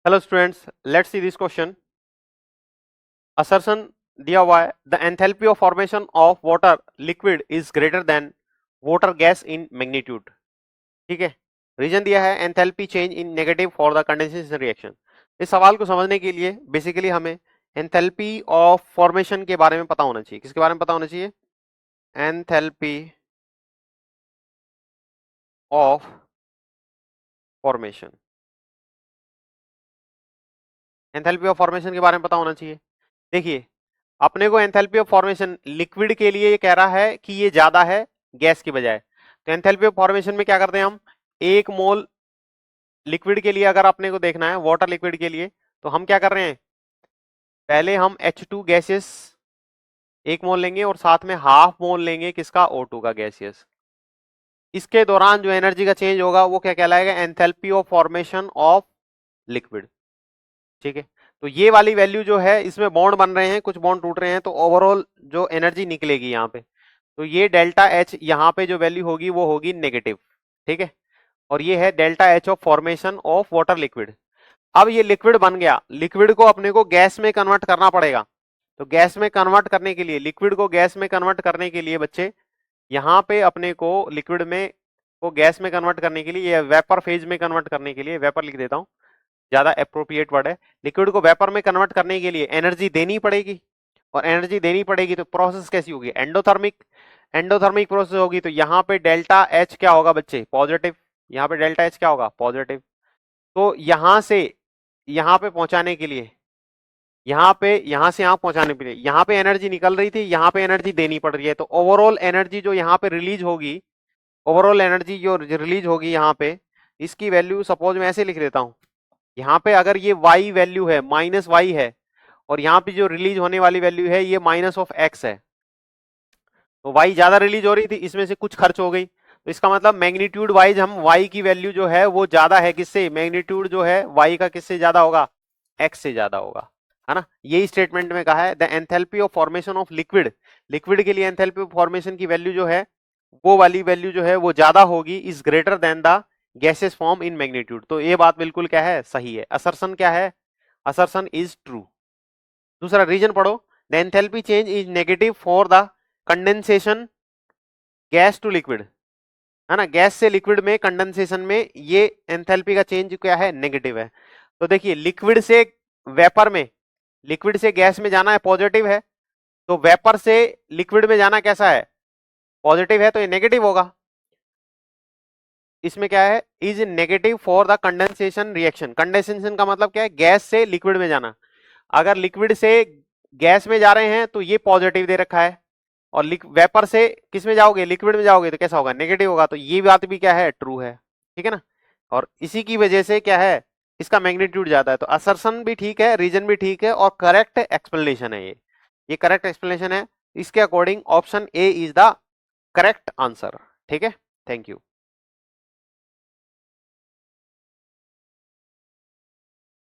Hello students, let's see this question. Assertion दिया हुआ है, the enthalpy of formation of water liquid is greater than water gas in magnitude. ठीक है, reason दिया है enthalpy change in negative for the condensation reaction. इस सवाल को समझने के लिए बेसिकली हमें एंथैल्पी ऑफ फॉर्मेशन के बारे में पता होना चाहिए। किसके बारे में पता होना चाहिए? Enthalpy of formation. Enthalpy of formation के बारे में पता होना चाहिए। देखिए, अपने को एंथैल्पी ऑफ फॉर्मेशन लिक्विड के लिए ये कह रहा है कि ये ज्यादा है गैस की बजाय। तो एंथैल्पी ऑफ फॉर्मेशन में क्या करते हैं हम, एक मोल लिक्विड के लिए अगर अपने को देखना है, वाटर लिक्विड के लिए, तो हम क्या कर रहे हैं, पहले हम H2 गैसेस एक मोल लेंगे और साथ में हाफ मोल लेंगे किसका, O2 का गैसियस। इसके दौरान जो एनर्जी का चेंज होगा वो क्या कहलाएगा, enthalpy of formation of liquid. ठीक है, तो ये वाली वैल्यू जो है, इसमें बॉन्ड बन रहे हैं, कुछ बॉन्ड टूट रहे हैं, तो ओवरऑल जो एनर्जी निकलेगी यहाँ पे, तो ये डेल्टा एच यहाँ पे जो वैल्यू होगी वो होगी नेगेटिव। ठीक है, और ये है delta H of formation of water liquid. अब ये लिक्विड बन गया, लिक्विड को अपने को गैस में कन्वर्ट करना पड़ेगा। तो गैस में कन्वर्ट करने के लिए, लिक्विड को गैस में कन्वर्ट करने के लिए बच्चे, यहाँ पे अपने को लिक्विड में को गैस में कन्वर्ट करने के लिए, या वेपर फेज में कन्वर्ट करने के लिए, वेपर लिख देता हूँ, ज्यादा अप्रोप्रिएट वर्ड है, लिक्विड को वेपर में कन्वर्ट करने के लिए एनर्जी देनी पड़ेगी। और एनर्जी देनी पड़ेगी तो प्रोसेस कैसी होगी, एंडोथर्मिक। एंडोथर्मिक प्रोसेस होगी तो यहाँ पे डेल्टा एच क्या होगा बच्चे, पॉजिटिव। यहाँ पे डेल्टा एच क्या होगा, पॉजिटिव। तो यहां से यहाँ पे पहुंचाने के लिए, यहाँ पे, यहां से यहाँ पहुंचाने के लिए, यहाँ पे एनर्जी निकल रही थी, यहाँ पे एनर्जी देनी पड़ रही है। तो ओवरऑल एनर्जी जो यहाँ पे रिलीज होगी, ओवरऑल एनर्जी जो रिलीज होगी यहाँ पे, इसकी वैल्यू सपोज मैं ऐसे लिख देता हूं, यहाँ पे अगर ये y वैल्यू है, माइनस वाई है, और यहाँ पे जो रिलीज होने वाली वैल्यू है ये माइनस ऑफ एक्स है, तो y ज्यादा रिलीज हो रही थी, इसमें से कुछ खर्च हो गई, तो इसका मतलब मैग्नीट्यूड वाइज हम y की वैल्यू जो है वो ज्यादा है किससे, मैग्नीट्यूड जो है y का किससे ज्यादा होगा, x से ज्यादा होगा, है ना। यही स्टेटमेंट में कहा है, the enthalpy of formation of liquid, liquid के लिए एंथैल्पी ऑफ फॉर्मेशन की वैल्यू जो है, वो वाली वैल्यू जो है वो ज्यादा होगी, is greater than the gases form in magnitude. तो ये बात बिल्कुल क्या है, सही है। असर्शन क्या है, असर्शन इज ट्रू। दूसरा रीजन पढ़ो, the enthalpy change is negative for the condensation gas to liquid, है ना, गैस से लिक्विड में कंडेंसेशन में ये एंथैल्पी का चेंज क्या है, नेगेटिव है। तो देखिए, लिक्विड से वेपर में, लिक्विड से गैस में जाना है, पॉजिटिव है, तो वेपर से लिक्विड में जाना कैसा है, पॉजिटिव है, तो ये नेगेटिव होगा। इसमें क्या है, is negative for the condensation reaction. Condensation का मतलब क्या है, गैस से लिक्विड में जाना। अगर लिक्विड से गैस में जा रहे हैं तो ये पॉजिटिव दे रखा है, और वेपर से किस में जाओगे, लिक्विड में जाओगे, तो कैसा होगा, नेगेटिव होगा। तो ये बात भी क्या है, ट्रू है। ठीक है ना, और इसी की वजह से क्या है, इसका मैग्नीट्यूड ज्यादा है। तो असर्शन भी ठीक है, रीजन भी ठीक है, और करेक्ट एक्सप्लेनेशन है ये करेक्ट एक्सप्लेनेशन है। इसके according option A is the correct answer. ठीक है, थैंक यू।